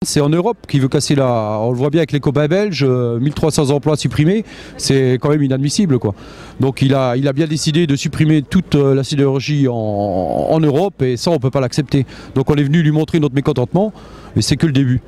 c'est en Europe qui veut casser la... On le voit bien avec les copains belges, 1300 emplois supprimés, c'est quand même inadmissible, quoi. Donc il a bien décidé de supprimer toute la sidérurgie en Europe, et ça on ne peut pas l'accepter. Donc on est venu lui montrer notre mécontentement, et c'est que le début.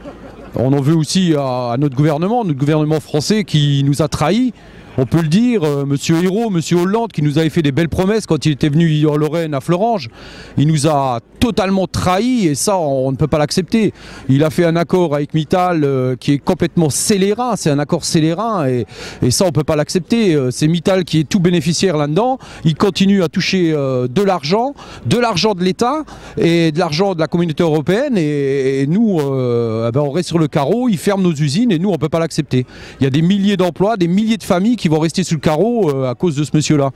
On en veut aussi à notre gouvernement français qui nous a trahis. On peut le dire, Monsieur Ayrault, Monsieur Hollande, qui nous avait fait des belles promesses quand il était venu en Lorraine à Florange, il nous a totalement trahis, et ça, on ne peut pas l'accepter. Il a fait un accord avec Mittal qui est complètement scélérat, c'est un accord scélérat, et ça, on ne peut pas l'accepter. C'est Mittal qui est tout bénéficiaire là-dedans. Il continue à toucher de l'argent de l'État et de l'argent de la communauté européenne, et nous, on reste sur le carreau, il ferme nos usines, et nous, on ne peut pas l'accepter. Il y a des milliers d'emplois, des milliers de familles qui vont rester sur le carreau à cause de ce monsieur-là.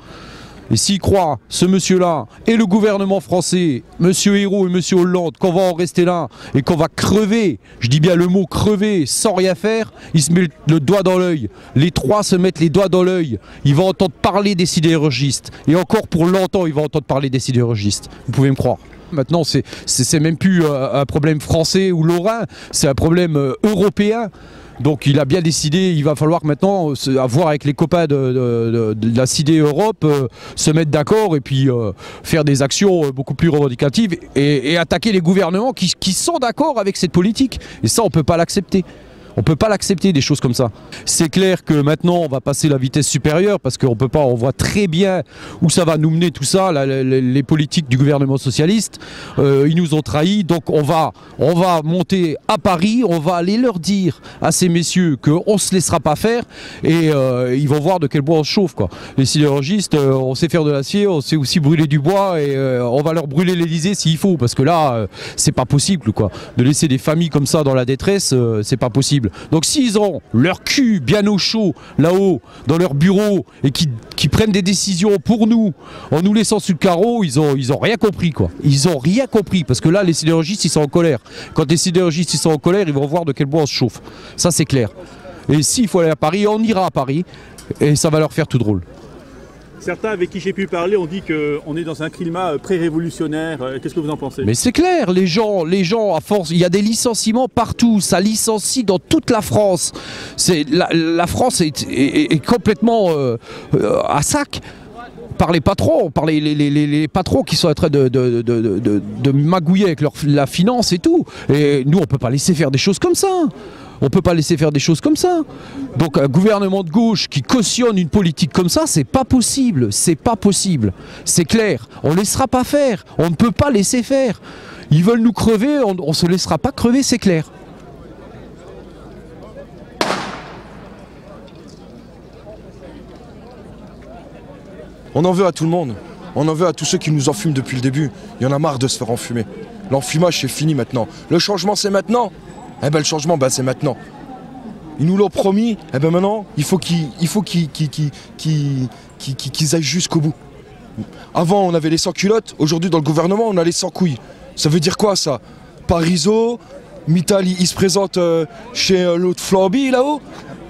Et s'il croit, ce monsieur-là et le gouvernement français, monsieur Ayrault et monsieur Hollande, qu'on va en rester là et qu'on va crever, je dis bien le mot crever, sans rien faire, ils se mettent le doigt dans l'œil. Les trois se mettent les doigts dans l'œil. Ils vont entendre parler des sidérurgistes. Et encore pour longtemps, ils vont entendre parler des sidérurgistes. Vous pouvez me croire. Maintenant, c'est même plus un problème français ou lorrain, c'est un problème européen. Donc il a bien décidé, il va falloir maintenant voir avec les copains de la Sidé Europe, se mettre d'accord et puis faire des actions beaucoup plus revendicatives et attaquer les gouvernements qui sont d'accord avec cette politique. Et ça, on ne peut pas l'accepter. On ne peut pas l'accepter, des choses comme ça. C'est clair que maintenant, on va passer la vitesse supérieure parce qu'on peut pas, on voit très bien où ça va nous mener tout ça, les politiques du gouvernement socialiste. Ils nous ont trahis, donc on va monter à Paris, on va aller leur dire à ces messieurs qu'on ne se laissera pas faire et ils vont voir de quel bois on se chauffe, quoi. Les sidérurgistes, on sait faire de l'acier, on sait aussi brûler du bois et on va leur brûler l'Elysée s'il faut, parce que là, c'est pas possible, quoi. De laisser des familles comme ça dans la détresse, c'est pas possible. Donc s'ils ont leur cul bien au chaud là-haut dans leur bureau et qui prennent des décisions pour nous en nous laissant sur le carreau, ils ont rien compris, quoi. Ils ont rien compris, parce que là les sidérurgistes ils sont en colère. Quand les sidérurgistes ils sont en colère, ils vont voir de quel bois on se chauffe. Ça c'est clair. Et s'il faut aller à Paris, on ira à Paris et ça va leur faire tout drôle. Certains avec qui j'ai pu parler ont dit qu'on est dans un climat pré-révolutionnaire. Qu'est-ce que vous en pensez? Mais c'est clair, les gens, à force, il y a des licenciements partout, ça licencie dans toute la France. La France est complètement à sac par les patrons, par les patrons qui sont en train de magouiller avec la finance et tout. Et nous, on ne peut pas laisser faire des choses comme ça. On ne peut pas laisser faire des choses comme ça. Donc un gouvernement de gauche qui cautionne une politique comme ça, c'est pas possible. C'est pas possible. C'est clair. On ne laissera pas faire. On ne peut pas laisser faire. Ils veulent nous crever, on ne se laissera pas crever, c'est clair. On en veut à tout le monde. On en veut à tous ceux qui nous enfument depuis le début. Il y en a marre de se faire enfumer. L'enfumage, c'est fini maintenant. Le changement, c'est maintenant. Eh ben le changement, c'est maintenant. Ils nous l'ont promis, eh ben maintenant, il faut qu'ils aillent jusqu'au bout. Avant, on avait les sans-culottes, aujourd'hui, dans le gouvernement, on a les sans-couilles. Ça veut dire quoi, ça? Parizeau, Mittal, il se présente chez l'autre Flamby, là-haut.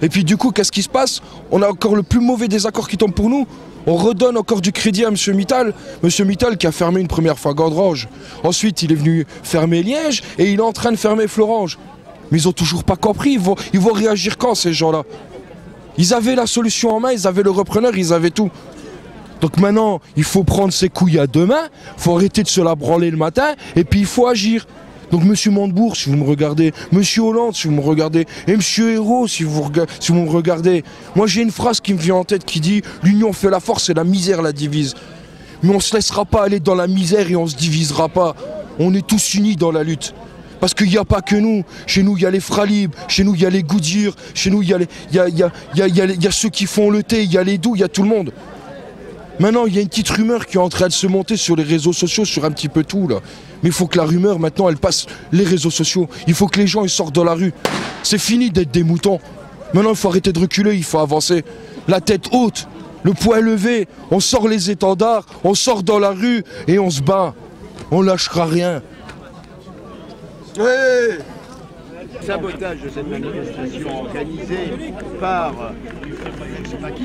Et puis du coup, qu'est-ce qui se passe? On a encore le plus mauvais désaccord qui tombe pour nous. On redonne encore du crédit à M. Mittal. M. Mittal qui a fermé une première fois Gandrange. Ensuite, il est venu fermer Liège et il est en train de fermer Florange. Mais ils n'ont toujours pas compris. Ils vont réagir quand, ces gens-là? Ils avaient la solution en main, ils avaient le repreneur, ils avaient tout. Donc maintenant, il faut prendre ses couilles à deux mains, il faut arrêter de se la branler le matin, et puis il faut agir. Donc Monsieur Montebourg, si vous me regardez, Monsieur Hollande, si vous me regardez, et Monsieur Ayrault, si vous me regardez. Moi j'ai une phrase qui me vient en tête qui dit « L'union fait la force et la misère la divise ». Mais on ne se laissera pas aller dans la misère et on ne se divisera pas. On est tous unis dans la lutte. Parce qu'il n'y a pas que nous. Chez nous, il y a les Fralib, chez nous, il y a les Goodyear, chez nous, il y a ceux qui font le thé, il y a les Doux, il y a tout le monde. Maintenant, il y a une petite rumeur qui est en train de se monter sur les réseaux sociaux, sur un petit peu tout, là. Mais il faut que la rumeur, maintenant, elle passe les réseaux sociaux. Il faut que les gens, ils sortent dans la rue. C'est fini d'être des moutons. Maintenant, il faut arrêter de reculer, il faut avancer. La tête haute, le poing levé, on sort les étendards, on sort dans la rue et on se bat. On lâchera rien. Ouais. Sabotage de cette manifestation organisée par je ne sais pas qui.